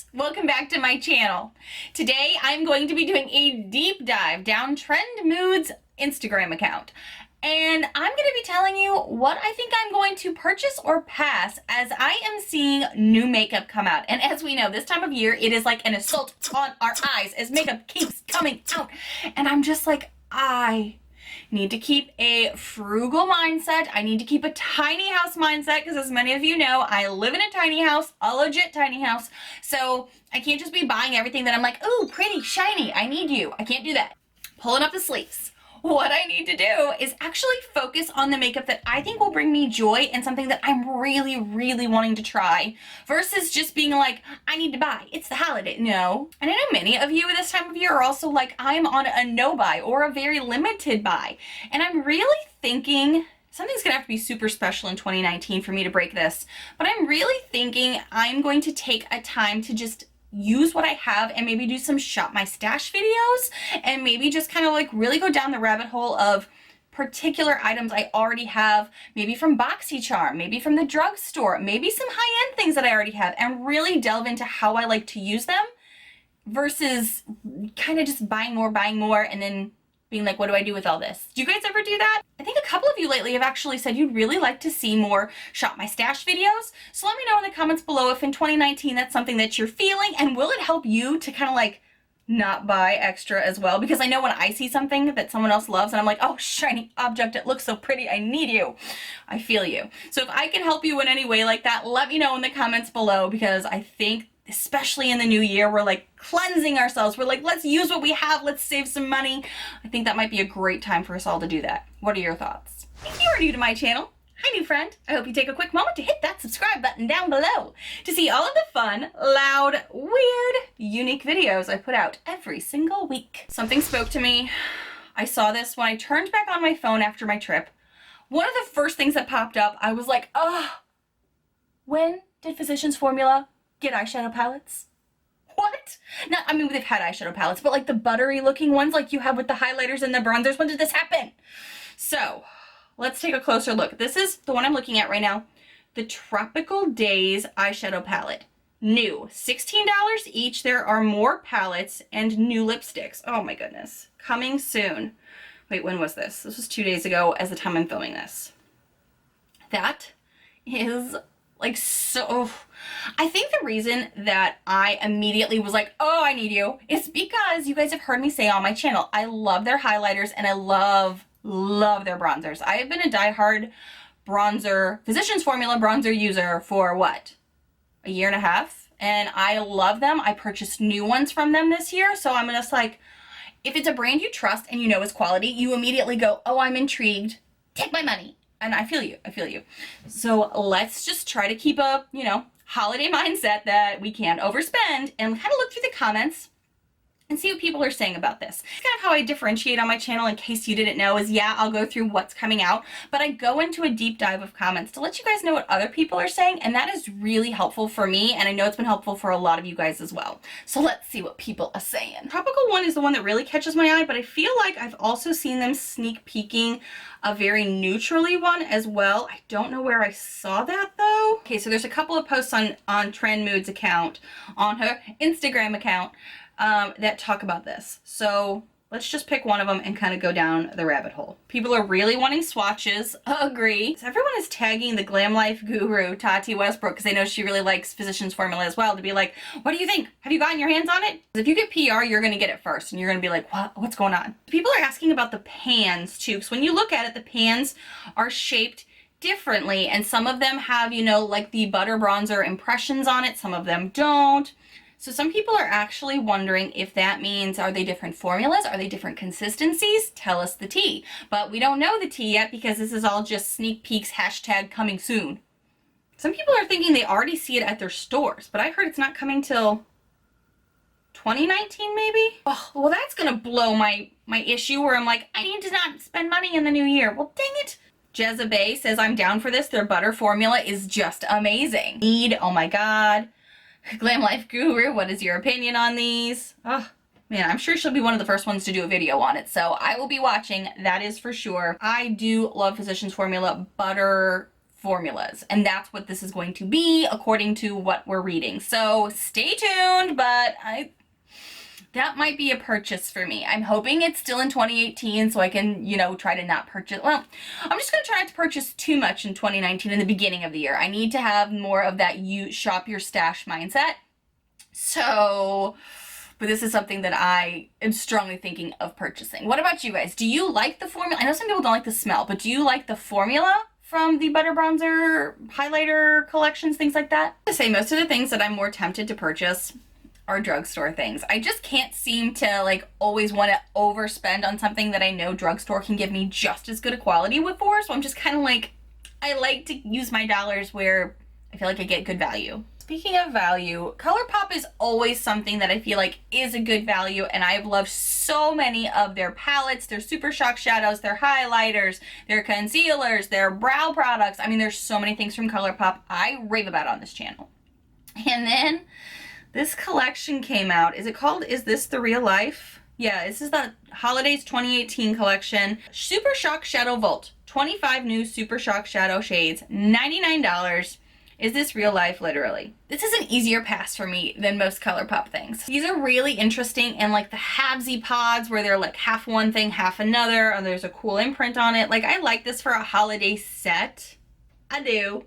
friends, welcome back to my channel. Today I'm going to be doing a deep dive down Trend Mood's Instagram account, and I'm going to be telling you what I think I'm going to purchase or pass as I am seeing new makeup come out. And as we know, this time of year it is like an assault on our eyes as makeup keeps coming out, and I'm just like, I need to keep a frugal mindset. I need to keep a tiny house mindset because, as many of you know, I live in a tiny house, a legit tiny house. So I can't just be buying everything that I'm like, ooh, pretty, shiny, I need you. I can't do that. Pulling up the sleeves. What I need to do is actually focus on the makeup that I think will bring me joy and something that I'm really, really wanting to try versus just being like, I need to buy. It's the holiday. No. And I know many of you this time of year are also like, I'm on a no buy or a very limited buy. And I'm really thinking something's gonna have to be super special in 2019 for me to break this. But I'm really thinking I'm going to take a time to just use what I have and maybe do some shop my stash videos and maybe just kind of like really go down the rabbit hole of particular items I already have, maybe from BoxyCharm, maybe from the drugstore, maybe some high-end things that I already have, and really delve into how I like to use them versus kind of just buying more and then being like, what do I do with all this? Do you guys ever do that? I think a couple of you lately have actually said you'd really like to see more shop my stash videos. So let me know in the comments below if in 2019 that's something that you're feeling, and will it help you to kind of like not buy extra as well? Because I know when I see something that someone else loves and I'm like, oh, shiny object, it looks so pretty, I need you. I feel you. So if I can help you in any way like that, let me know in the comments below, because I think especially in the new year, we're like cleansing ourselves. We're like, let's use what we have. Let's save some money. I think that might be a great time for us all to do that. What are your thoughts? If you are new to my channel, hi new friend. I hope you take a quick moment to hit that subscribe button down below to see all of the fun, loud, weird, unique videos I put out every single week. Something spoke to me. I saw this when I turned back on my phone after my trip. One of the first things that popped up, I was like, when did Physicians Formula get eyeshadow palettes? What? Not, I mean, they've had eyeshadow palettes, but like the buttery looking ones like you have with the highlighters and the bronzers. When did this happen? So let's take a closer look. This is the one I'm looking at right now. The Tropical Days eyeshadow palette. New. $16 each. There are more palettes and new lipsticks. Oh my goodness. Coming soon. Wait, when was this? This was 2 days ago as the time I'm filming this. That is like so... I think the reason that I immediately was like, oh, I need you, is because you guys have heard me say on my channel, I love their highlighters and I love their bronzers. I have been a diehard Physicians Formula bronzer user for what? A year and a half? And I love them. I purchased new ones from them this year. So I'm just like, if it's a brand you trust and you know is quality, you immediately go, oh, I'm intrigued. Take my money. And I feel you. I feel you. So let's just try to keep a, holiday mindset that we can't overspend and kind of look through the comments and see what people are saying about this. It's kind of how I differentiate on my channel, in case you didn't know, is yeah, I'll go through what's coming out, but I go into a deep dive of comments to let you guys know what other people are saying, and that is really helpful for me, and I know it's been helpful for a lot of you guys as well. So let's see what people are saying. Tropical one is the one that really catches my eye, but I feel like I've also seen them sneak peeking a very neutrally one as well. I don't know where I saw that though. Okay, so there's a couple of posts on Trend Mood's account, on her Instagram account, that talk about this. So let's just pick one of them and kind of go down the rabbit hole. People are really wanting swatches. Agree. So everyone is tagging the Glam Life guru, Tati Westbrook, because they know she really likes Physicians Formula as well, to be like, what do you think? Have you gotten your hands on it? If you get PR, you're going to get it first, and you're going to be like, what's going on? People are asking about the pans too, because when you look at it, the pans are shaped differently, and some of them have, like the butter bronzer impressions on it, some of them don't. So some people are actually wondering if that means, are they different formulas? Are they different consistencies? Tell us the tea. But we don't know the tea yet because this is all just sneak peeks, hashtag coming soon. Some people are thinking they already see it at their stores, but I heard it's not coming till 2019 maybe? Oh, well, that's gonna blow my issue where I'm like, I need to not spend money in the new year. Well, dang it. Jezebel says I'm down for this. Their butter formula is just amazing. Oh my God. Glam Life Guru, what is your opinion on these? Oh, man, I'm sure she'll be one of the first ones to do a video on it, so I will be watching, that is for sure. I do love Physicians Formula butter formulas. And that's what this is going to be according to what we're reading. So stay tuned, but that might be a purchase for me. I'm hoping it's still in 2018 so I can, you know, try to not purchase. Well, I'm just going to try not to purchase too much in 2019 in the beginning of the year. I need to have more of that you shop your stash mindset. So, but this is something that I am strongly thinking of purchasing. What about you guys? Do you like the formula? I know some people don't like the smell, but do you like the formula from the Butter Bronzer highlighter collections, things like that? I say most of the things that I'm more tempted to purchase are drugstore things. I just can't seem to like always want to overspend on something that I know drugstore can give me just as good a quality with for. So I'm just kind of like, I like to use my dollars where I feel like I get good value. Speaking of value, Colourpop is always something that I feel like is a good value, and I've loved so many of their palettes, their Super Shock shadows, their highlighters, their concealers, their brow products. I mean, there's so many things from Colourpop I rave about on this channel. And then this collection came out. Is it called Is This the Real Life? Yeah, this is the Holidays 2018 collection. Super Shock Shadow Vault. 25 new Super Shock Shadow shades. $99. Is this real life? Literally. This is an easier pass for me than most Colourpop things. These are really interesting, and like the halvesy pods where they're like half one thing, half another, and there's a cool imprint on it. Like, I like this for a holiday set. I do.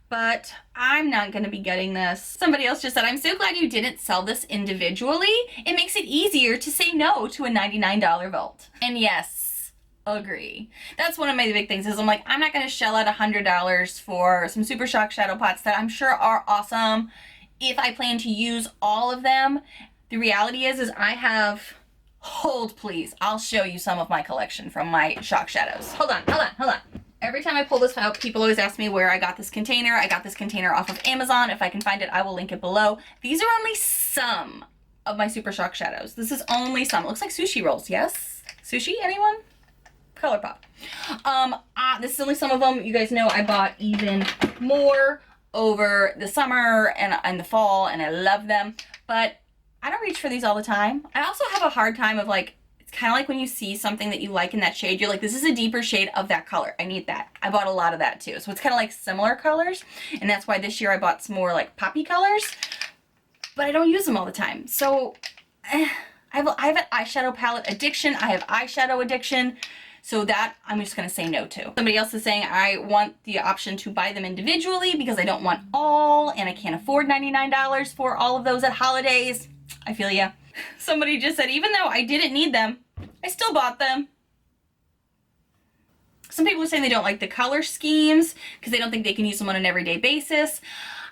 But I'm not going to be getting this. Somebody else just said, I'm so glad you didn't sell this individually. It makes it easier to say no to a $99 vault. And yes, agree. That's one of my big things is I'm like, I'm not going to shell out $100 for some Super Shock shadow pots that I'm sure are awesome if I plan to use all of them. The reality is I have, hold please, I'll show you some of my collection from my Shock shadows. Hold on. Every time I pull this out, people always ask me where I got this container. I got this container off of Amazon. If I can find it, I will link it below. These are only some of my Super Shock shadows. This is only some. It looks like sushi rolls. Yes? Sushi? Anyone? Colourpop. This is only some of them. You guys know I bought even more over the summer and the fall, and I love them. But I don't reach for these all the time. I also have a hard time of like, it's kind of like when you see something that you like in that shade, you're like, this is a deeper shade of that color. I need that. I bought a lot of that too. So it's kind of like similar colors. And that's why this year I bought some more like poppy colors, but I don't use them all the time. So I have an eyeshadow palette addiction. I have eyeshadow addiction. So that I'm just going to say no to. Somebody else is saying I want the option to buy them individually because I don't want all and I can't afford $99 for all of those at holidays. I feel ya. Somebody just said, even though I didn't need them, I still bought them. Some people are saying they don't like the color schemes because they don't think they can use them on an everyday basis.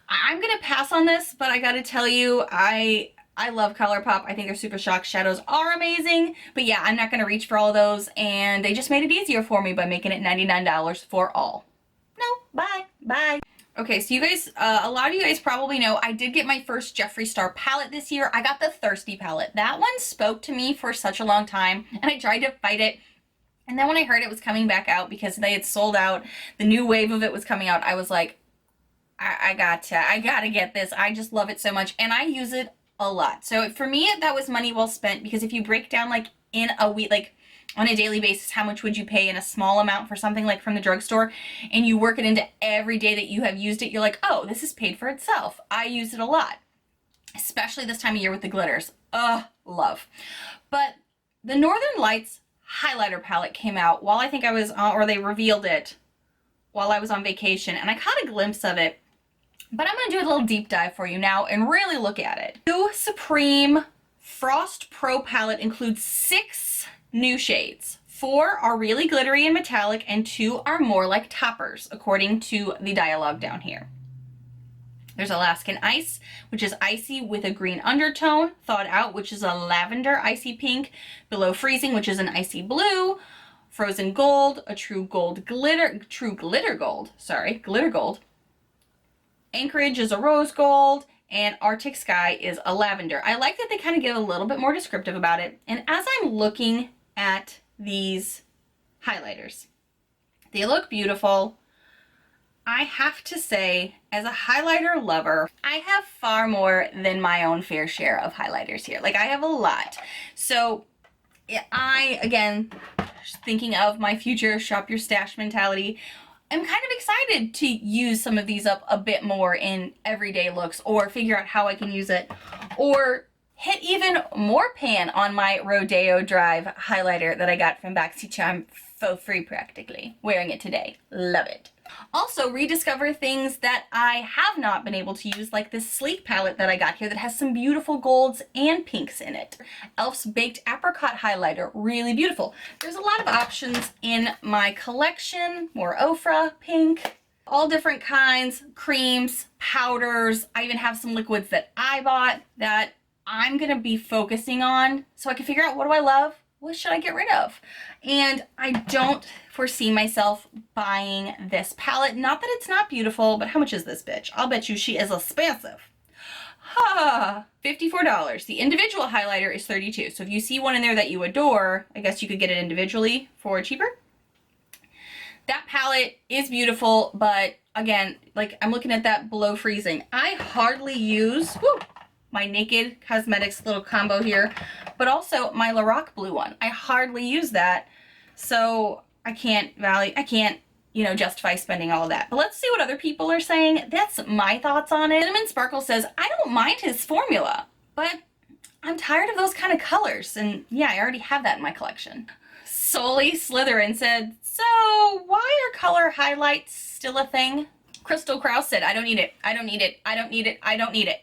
I'm going to pass on this, but I got to tell you, I love Colourpop. I think their Super Shock shadows are amazing. But yeah, I'm not going to reach for all of those, and they just made it easier for me by making it $99 for all. No, bye. Okay, so you guys, a lot of you guys probably know I did get my first Jeffree Star palette this year. I got the Thirsty palette. That one spoke to me for such a long time, and I tried to fight it. And then when I heard it was coming back out because they had sold out, the new wave of it was coming out, I was like, I gotta get this. I just love it so much, and I use it a lot. So for me, that was money well spent, because if you break down like in a week, like on a daily basis, how much would you pay in a small amount for something like from the drugstore, and you work it into every day that you have used it, you're like, oh, this is paid for itself. I use it a lot, especially this time of year with the glitters. Love. But the Northern Lights highlighter palette came out while I think I was, or they revealed it while I was on vacation, and I caught a glimpse of it. But I'm going to do a little deep dive for you now and really look at it. New Supreme Frost Pro palette includes 6 new shades. 4 are really glittery and metallic, and 2 are more like toppers, according to the dialogue down here. There's Alaskan Ice, which is icy with a green undertone. Thawed Out, which is a lavender icy pink. Below Freezing, which is an icy blue. Frozen Gold, a true glitter gold. Anchorage is a rose gold, and Arctic Sky is a lavender. I like that they kind of give a little bit more descriptive about it. And as I'm looking at these highlighters, they look beautiful. I have to say, as a highlighter lover, I have far more than my own fair share of highlighters here. Like, I have a lot. So I, again, thinking of my future shop your stash mentality, am kind of excited to use some of these up a bit more in everyday looks, or figure out how I can use it, or hit even more pan on my Rodeo Drive highlighter that I got from BoxyCharm for free practically. Wearing it today. Love it. Also rediscover things that I have not been able to use, like this sleek palette that I got here that has some beautiful golds and pinks in it. e.l.f.'s Baked Apricot Highlighter, really beautiful. There's a lot of options in my collection. More Ofra pink, all different kinds, creams, powders. I even have some liquids that I bought that I'm gonna be focusing on so I can figure out, what do I love? What should I get rid of? And I don't foresee myself buying this palette. Not that it's not beautiful, but how much is this bitch? I'll bet you she is expensive. $54. The individual highlighter is $32. So if you see one in there that you adore, I guess you could get it individually for cheaper. That palette is beautiful, but again, like, I'm looking at that below freezing. I hardly use my Naked Cosmetics little combo here, but also my Lorac blue one. I hardly use that, so I can't, you know, justify spending all of that. But let's see what other people are saying. That's my thoughts on it. Cinnamon Sparkle says, I don't mind his formula, but I'm tired of those kind of colors. And yeah, I already have that in my collection. Solely Slytherin said, so why are color highlights still a thing? Crystal Krause said, I don't need it. I don't need it. I don't need it. I don't need it.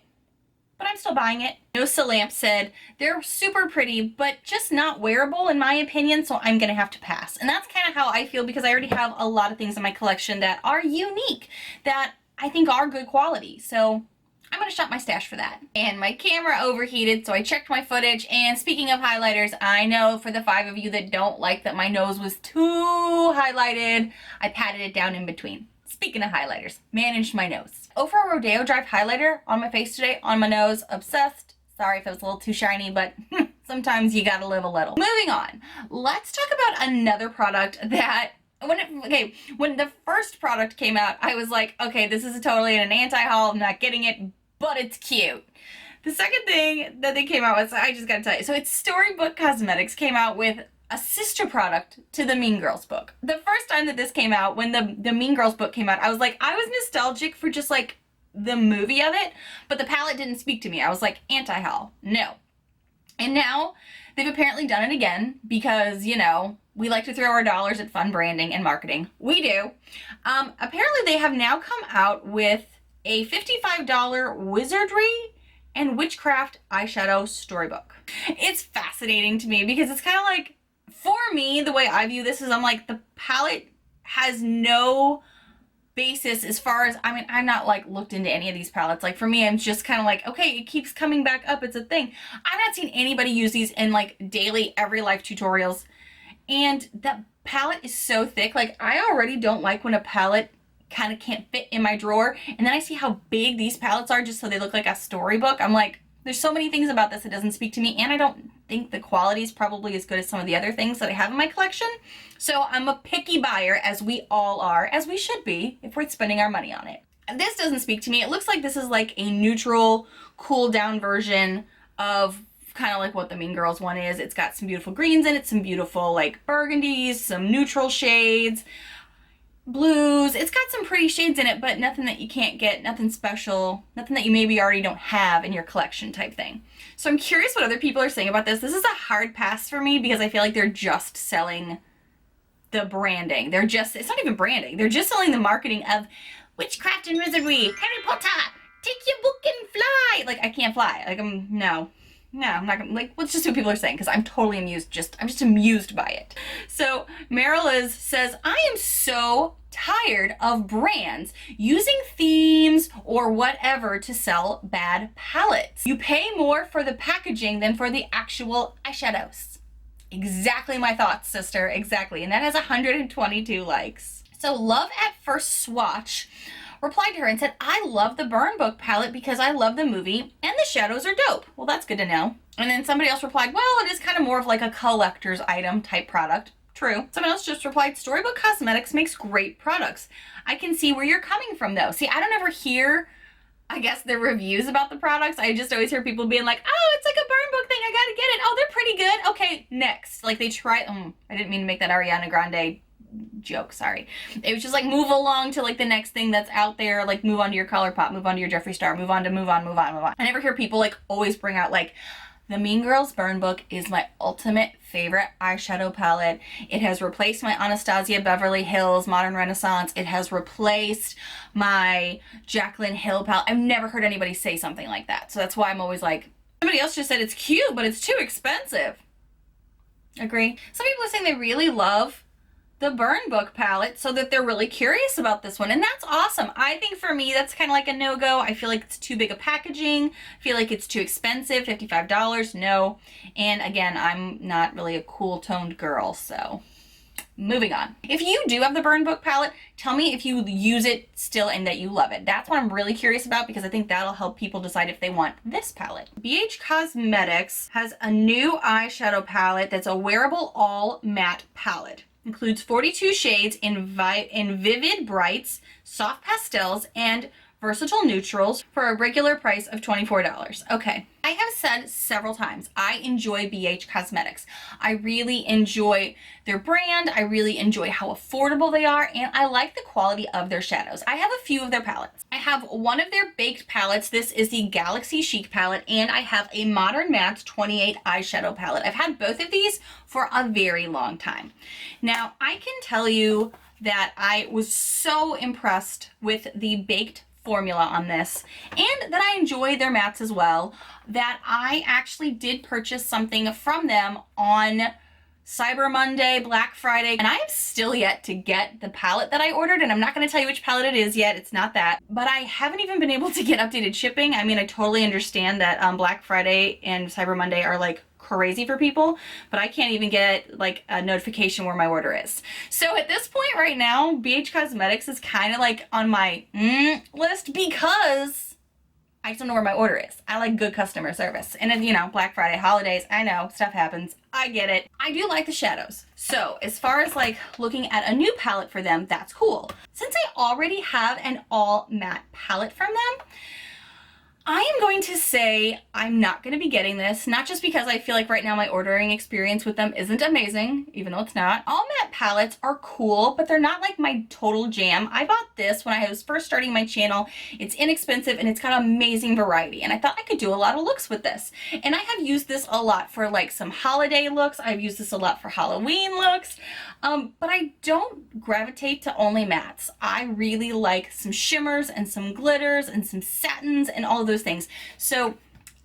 But I'm still buying it. Nosa Lamp said, they're super pretty, but just not wearable in my opinion, so I'm gonna have to pass. And that's kind of how I feel, because I already have a lot of things in my collection that are unique, that I think are good quality. So I'm gonna shop my stash for that. And my camera overheated, so I checked my footage. And speaking of highlighters, I know for the 5 of you that don't like that my nose was too highlighted, I patted it down in between. Speaking of highlighters, managed my nose. Ofra Rodeo Drive highlighter on my face today, on my nose, obsessed. Sorry if it was a little too shiny, but sometimes you gotta live a little. Moving on, let's talk about another product that, when the first product came out, I was like, okay, this is totally an anti-haul, I'm not getting it, but it's cute. The second thing that they came out with, I just gotta tell you, so it's Storybook Cosmetics came out with a sister product to the Mean Girls book. The first time that this came out, when the Mean Girls book came out, I was like, I was nostalgic for just like the movie of it, but the palette didn't speak to me. I was like, anti-haul, no. And now they've apparently done it again, because, you know, we like to throw our dollars at fun branding and marketing. We do. Apparently they have now come out with a $55 wizardry and witchcraft eyeshadow storybook. It's fascinating to me, because it's kind of like, for me, the way I view this is, I'm like, the palette has no basis as far as, I mean, I'm not like looked into any of these palettes. Like, for me, I'm just kind of like, okay, it keeps coming back up, it's a thing. I've not seen anybody use these in like daily, every life tutorials. And that palette is so thick. Like, I already don't like when a palette kind of can't fit in my drawer. And then I see how big these palettes are just so they look like a storybook. I'm like, there's so many things about this that doesn't speak to me, and I don't think the quality is probably as good as some of the other things that I have in my collection. So I'm a picky buyer, as we all are, as we should be if we're spending our money on it. And this doesn't speak to me. It looks like this is like a neutral, cool down version of kind of like what the Mean Girls one is. It's got some beautiful greens in it, some beautiful like burgundies, some neutral shades, blues. It's got some pretty shades in it, but nothing that you can't get, nothing special, nothing that you maybe already don't have in your collection type thing. So I'm curious what other people are saying about this. This is a hard pass for me, because I feel like they're just selling the branding. it's not even branding. They're just selling the marketing of witchcraft and wizardry, Harry Potter, take your book and fly. Like, I can't fly. Like, no, I'm not gonna, like, let's just see what people are saying, because I'm totally amused, I'm just amused by it. So Maryliz says, I am so tired of brands using themes or whatever to sell bad palettes. You pay more for the packaging than for the actual eyeshadows. Exactly my thoughts, sister, exactly. And that has 122 likes. So Love at First Swatch replied to her and said, I love the Burn Book palette because I love the movie and the shadows are dope. Well, that's good to know. And then somebody else replied, well, it is kind of more of like a collector's item type product. True. Someone else just replied, Storybook Cosmetics makes great products. I can see where you're coming from though. See, I don't ever hear, I guess, the reviews about the products. I just always hear people being like, oh, it's like a Burn Book thing, I gotta get it. Oh, they're pretty good. Okay, next. Like, they try, I didn't mean to make that Ariana Grande joke, sorry. It was just like move along to like the next thing that's out there, like move on to your Colourpop, move on to your Jeffree Star, move on. I never hear people like always bring out like, the Mean Girls Burn Book is my ultimate favorite eyeshadow palette. It has replaced my Anastasia Beverly Hills Modern Renaissance. It has replaced my Jaclyn Hill palette. I've never heard anybody say something like that. So that's why I'm always like, somebody else just said it's cute, but it's too expensive. Agree. Some people are saying they really love the Burn Book palette, so that they're really curious about this one, and that's awesome. I think for me that's kind of like a no-go. I feel like it's too big of packaging. I feel like it's too expensive, $55, no. And again, I'm not really a cool toned girl, so moving on. If you do have the Burn Book palette, tell me if you use it still and that you love it. That's what I'm really curious about, because I think that'll help people decide if they want this palette. BH Cosmetics has a new eyeshadow palette that's a wearable all matte palette. Includes 42 shades in vivid brights, soft pastels, and versatile neutrals for a regular price of $24. Okay, I have said several times, I enjoy BH Cosmetics. I really enjoy their brand, I really enjoy how affordable they are, and I like the quality of their shadows. I have a few of their palettes. I have one of their baked palettes. This is the Galaxy Chic palette, and I have a Modern Matte 28 eyeshadow palette. I've had both of these for a very long time. Now, I can tell you that I was so impressed with the baked formula on this, and that I enjoy their mattes as well, that I actually did purchase something from them on Cyber Monday, Black Friday, and I have still yet to get the palette that I ordered, and I'm not going to tell you which palette it is yet. It's not that, but I haven't even been able to get updated shipping. I mean, I totally understand that Black Friday and Cyber Monday are like crazy for people, but I can't even get like a notification where my order is. So at this point right now, BH Cosmetics is kind of like on my list, because I just don't know where my order is. I like good customer service. And then, you know, Black Friday, holidays, I know, stuff happens. I get it. I do like the shadows. So as far as like looking at a new palette for them, that's cool. Since I already have an all matte palette from them, I am going to say I'm not going to be getting this, not just because I feel like right now my ordering experience with them isn't amazing, even though it's not. All matte palettes are cool, but they're not like my total jam. I bought this when I was first starting my channel. It's inexpensive and it's got amazing variety, and I thought I could do a lot of looks with this. And I have used this a lot for like some holiday looks. I've used this a lot for Halloween looks, but I don't gravitate to only mattes. I really like some shimmers and some glitters and some satins and all of those things. So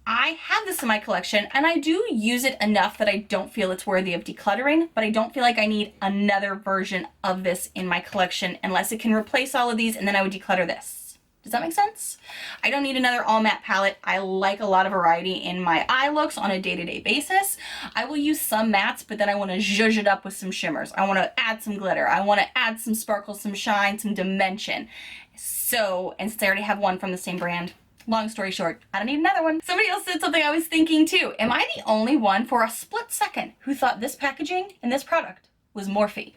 I have this in my collection, and I do use it enough that I don't feel it's worthy of decluttering, but I don't feel like I need another version of this in my collection unless it can replace all of these, and then I would declutter this. Does that make sense? I don't need another all matte palette. I like a lot of variety in my eye looks on a day-to-day basis. I will use some mattes, but then I want to zhuzh it up with some shimmers. I want to add some glitter. I want to add some sparkle, some shine, some dimension. So, and since I already have one from the same brand, long story short, I don't need another one. Somebody else said something I was thinking too. Am I the only one for a split second who thought this packaging and this product was Morphe?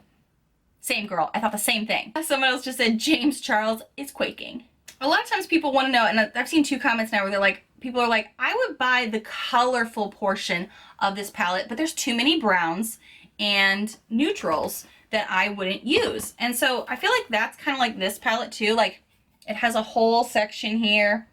Same girl, I thought the same thing. Someone else just said James Charles is quaking. A lot of times people want to know, and I've seen 2 comments now where they're like, people are like, I would buy the colorful portion of this palette, but there's too many browns and neutrals that I wouldn't use. And so I feel like that's kind of like this palette too. Like, it has a whole section here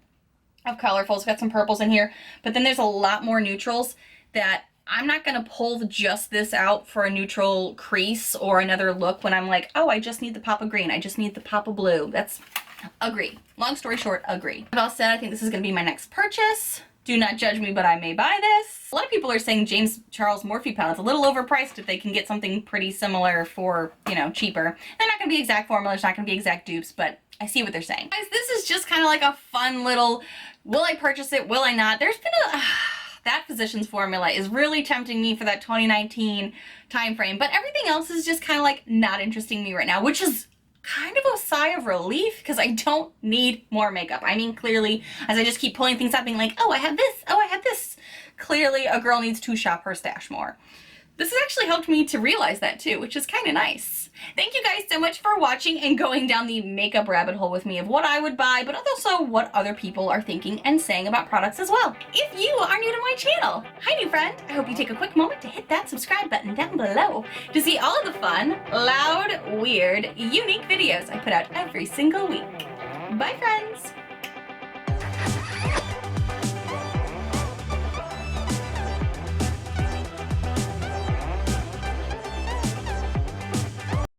of colorful. It's got some purples in here, but then there's a lot more neutrals that I'm not going to pull just this out for a neutral crease or another look when I'm like, oh, I just need the pop of green. I just need the pop of blue. That's, agree. Long story short, agree. I've all said I think this is going to be my next purchase. Do not judge me, but I may buy this. A lot of people are saying James Charles Morphe palette's a little overpriced if they can get something pretty similar for, you know, cheaper. They're not going to be exact formula. It's not going to be exact dupes, but I see what they're saying. Guys, this is just kind of like a fun little, will I purchase it, will I not? There's been a, that Physicians formula is really tempting me for that 2019 time frame, but everything else is just kind of like not interesting me right now, which is kind of a sigh of relief because I don't need more makeup. I mean, clearly, as I just keep pulling things up being like, oh, I have this, oh, I have this. Clearly, a girl needs to shop her stash more. This has actually helped me to realize that too, which is kind of nice. Thank you guys so much for watching and going down the makeup rabbit hole with me of what I would buy, but also what other people are thinking and saying about products as well. If you are new to my channel, hi new friend, I hope you take a quick moment to hit that subscribe button down below to see all of the fun, loud, weird, unique videos I put out every single week. Bye friends!